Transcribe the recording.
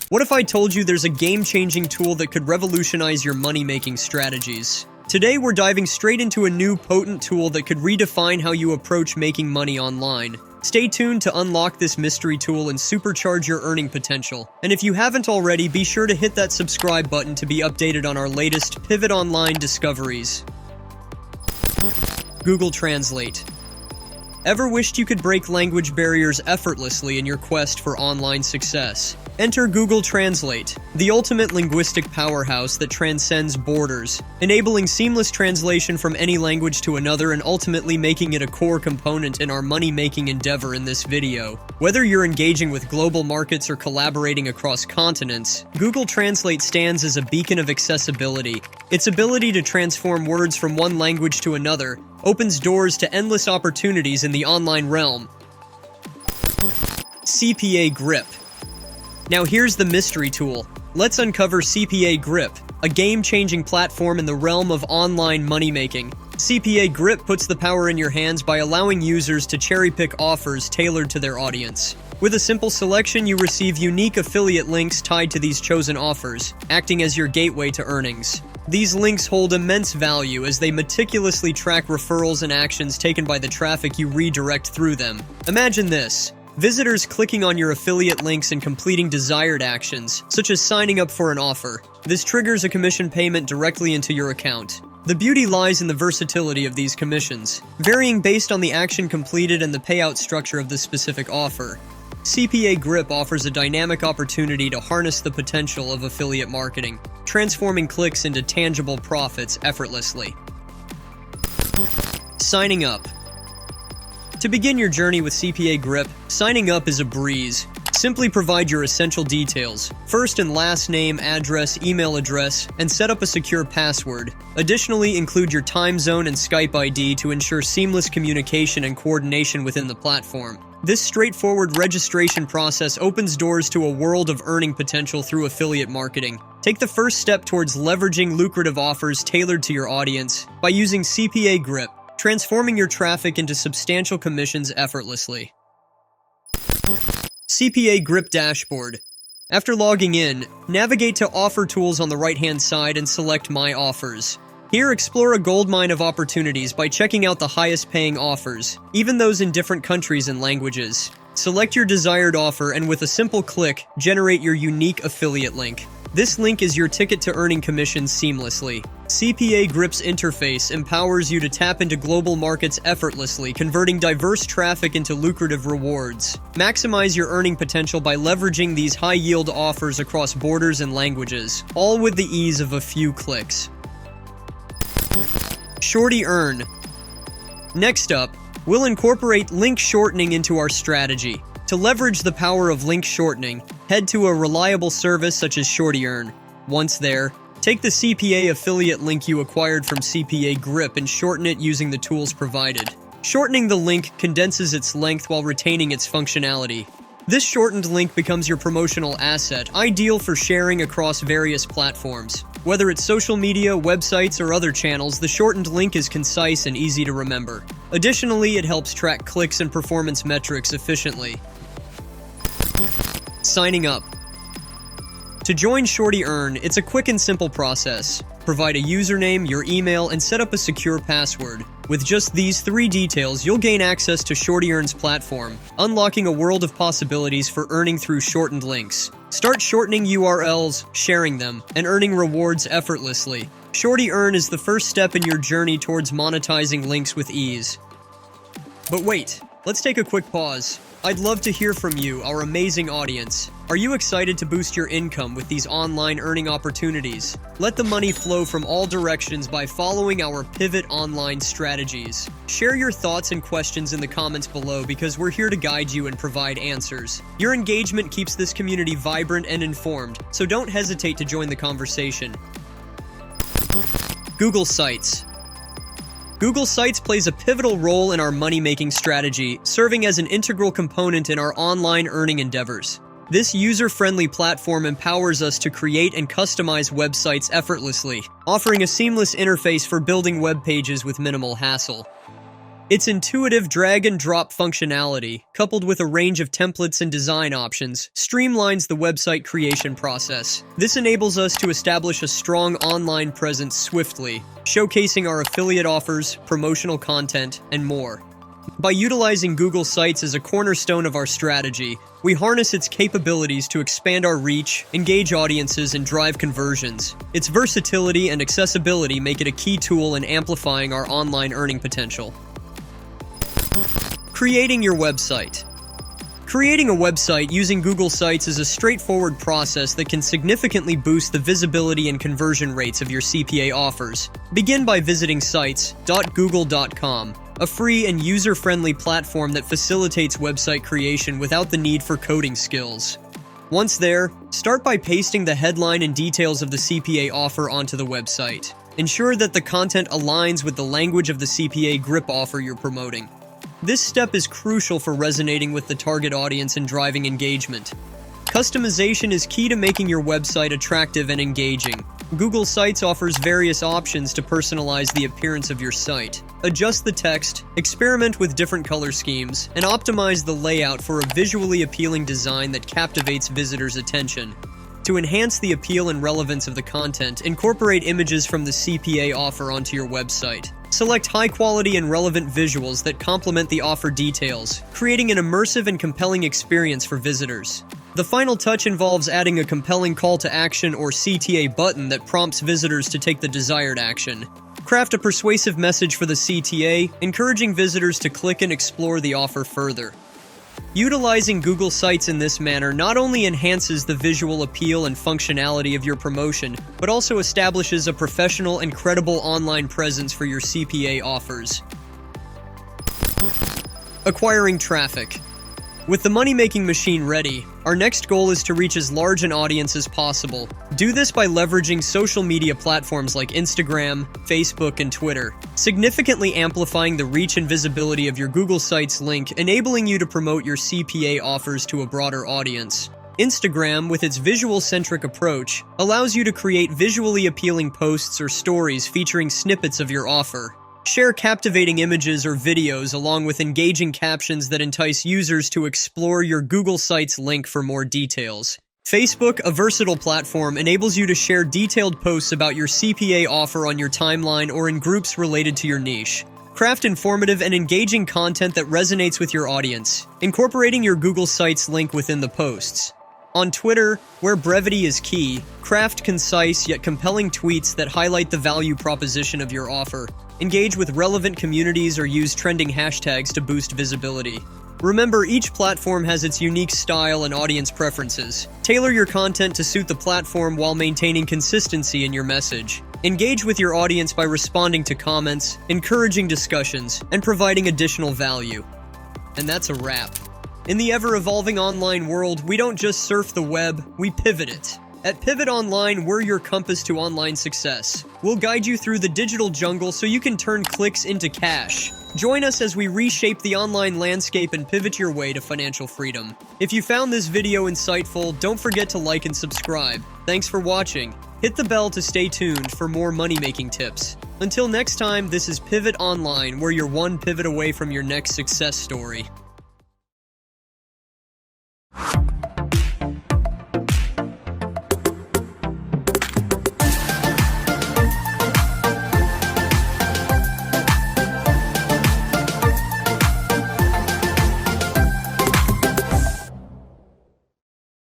What if I told you there's a game-changing tool that could revolutionize your money-making strategies? Today, we're diving straight into a new potent tool that could redefine how you approach making money online. Stay tuned to unlock this mystery tool and supercharge your earning potential. And if you haven't already, be sure to hit that subscribe button to be updated on our latest Pivot Online discoveries. Google Translate. Ever wished you could break language barriers effortlessly in your quest for online success? Enter Google Translate, the ultimate linguistic powerhouse that transcends borders, enabling seamless translation from any language to another and ultimately making it a core component in our money-making endeavor in this video. Whether you're engaging with global markets or collaborating across continents, Google Translate stands as a beacon of accessibility. Its ability to transform words from one language to another opens doors to endless opportunities in the online realm. CPA Grip. Now here's the mystery tool. Let's uncover CPA Grip, a game-changing platform in the realm of online money-making. CPA Grip puts the power in your hands by allowing users to cherry-pick offers tailored to their audience. With a simple selection, you receive unique affiliate links tied to these chosen offers, acting as your gateway to earnings. These links hold immense value as they meticulously track referrals and actions taken by the traffic you redirect through them. Imagine this. Visitors clicking on your affiliate links and completing desired actions, such as signing up for an offer. This triggers a commission payment directly into your account. The beauty lies in the versatility of these commissions, varying based on the action completed and the payout structure of the specific offer. CPA Grip offers a dynamic opportunity to harness the potential of affiliate marketing, transforming clicks into tangible profits effortlessly. Signing up. To begin your journey with CPA Grip, signing up is a breeze. Simply provide your essential details, first and last name, address, email address, and set up a secure password. Additionally, include your time zone and Skype ID to ensure seamless communication and coordination within the platform. This straightforward registration process opens doors to a world of earning potential through affiliate marketing. Take the first step towards leveraging lucrative offers tailored to your audience by using CPA Grip, transforming your traffic into substantial commissions effortlessly. CPA Grip Dashboard. After logging in, navigate to Offer Tools on the right-hand side and select My Offers. Here, explore a goldmine of opportunities by checking out the highest-paying offers, even those in different countries and languages. Select your desired offer and with a simple click, generate your unique affiliate link. This link is your ticket to earning commissions seamlessly. CPA Grip's interface empowers you to tap into global markets effortlessly, converting diverse traffic into lucrative rewards. Maximize your earning potential by leveraging these high-yield offers across borders and languages, all with the ease of a few clicks. Shorty Earn. Next up, we'll incorporate link shortening into our strategy. To leverage the power of link shortening, head to a reliable service such as Shorty Earn. Once there, take the CPA affiliate link you acquired from CPA Grip and shorten it using the tools provided. Shortening the link condenses its length while retaining its functionality. This shortened link becomes your promotional asset, ideal for sharing across various platforms. Whether it's social media, websites, or other channels, the shortened link is concise and easy to remember. Additionally, it helps track clicks and performance metrics efficiently. Signing up. To join Shorty Earn, it's a quick and simple process. Provide a username, your email, and set up a secure password. With just these 3 details, you'll gain access to Shorty Earn's platform, unlocking a world of possibilities for earning through shortened links. Start shortening URLs, sharing them, and earning rewards effortlessly. Shorty Earn is the first step in your journey towards monetizing links with ease. But wait, let's take a quick pause. I'd love to hear from you, our amazing audience. Are you excited to boost your income with these online earning opportunities? Let the money flow from all directions by following our Pivot Online strategies. Share your thoughts and questions in the comments below because we're here to guide you and provide answers. Your engagement keeps this community vibrant and informed, so don't hesitate to join the conversation. Google Sites. Google Sites plays a pivotal role in our money-making strategy, serving as an integral component in our online earning endeavors. This user-friendly platform empowers us to create and customize websites effortlessly, offering a seamless interface for building web pages with minimal hassle. Its intuitive drag-and-drop functionality, coupled with a range of templates and design options, streamlines the website creation process. This enables us to establish a strong online presence swiftly, showcasing our affiliate offers, promotional content, and more. By utilizing Google Sites as a cornerstone of our strategy, we harness its capabilities to expand our reach, engage audiences, and drive conversions. Its versatility and accessibility make it a key tool in amplifying our online earning potential. Creating your website. Creating a website using Google Sites is a straightforward process that can significantly boost the visibility and conversion rates of your CPA offers. Begin by visiting sites.google.com, a free and user-friendly platform that facilitates website creation without the need for coding skills. Once there, start by pasting the headline and details of the CPA offer onto the website. Ensure that the content aligns with the language of the CPA GRIP offer you're promoting. This step is crucial for resonating with the target audience and driving engagement. Customization is key to making your website attractive and engaging. Google Sites offers various options to personalize the appearance of your site. Adjust the text, experiment with different color schemes, and optimize the layout for a visually appealing design that captivates visitors' attention. To enhance the appeal and relevance of the content, incorporate images from the CPA offer onto your website. Select high-quality and relevant visuals that complement the offer details, creating an immersive and compelling experience for visitors. The final touch involves adding a compelling call to action or CTA button that prompts visitors to take the desired action. Craft a persuasive message for the CTA, encouraging visitors to click and explore the offer further. Utilizing Google Sites in this manner not only enhances the visual appeal and functionality of your promotion, but also establishes a professional and credible online presence for your CPA offers. Acquiring traffic. With the money-making machine ready, our next goal is to reach as large an audience as possible. Do this by leveraging social media platforms like Instagram, Facebook, and Twitter, significantly amplifying the reach and visibility of your Google Sites link, enabling you to promote your CPA offers to a broader audience. Instagram, with its visual-centric approach, allows you to create visually appealing posts or stories featuring snippets of your offer. Share captivating images or videos along with engaging captions that entice users to explore your Google Sites link for more details. Facebook, a versatile platform, enables you to share detailed posts about your CPA offer on your timeline or in groups related to your niche. Craft informative and engaging content that resonates with your audience, incorporating your Google Sites link within the posts. On Twitter, where brevity is key, craft concise yet compelling tweets that highlight the value proposition of your offer. Engage with relevant communities or use trending hashtags to boost visibility. Remember, each platform has its unique style and audience preferences. Tailor your content to suit the platform while maintaining consistency in your message. Engage with your audience by responding to comments, encouraging discussions, and providing additional value. And that's a wrap. In the ever-evolving online world, we don't just surf the web, we pivot it. At Pivot Online, we're your compass to online success. We'll guide you through the digital jungle so you can turn clicks into cash. Join us as we reshape the online landscape and pivot your way to financial freedom. If you found this video insightful, don't forget to like and subscribe. Thanks for watching. Hit the bell to stay tuned for more money-making tips. Until next time, this is Pivot Online, where you're one pivot away from your next success story.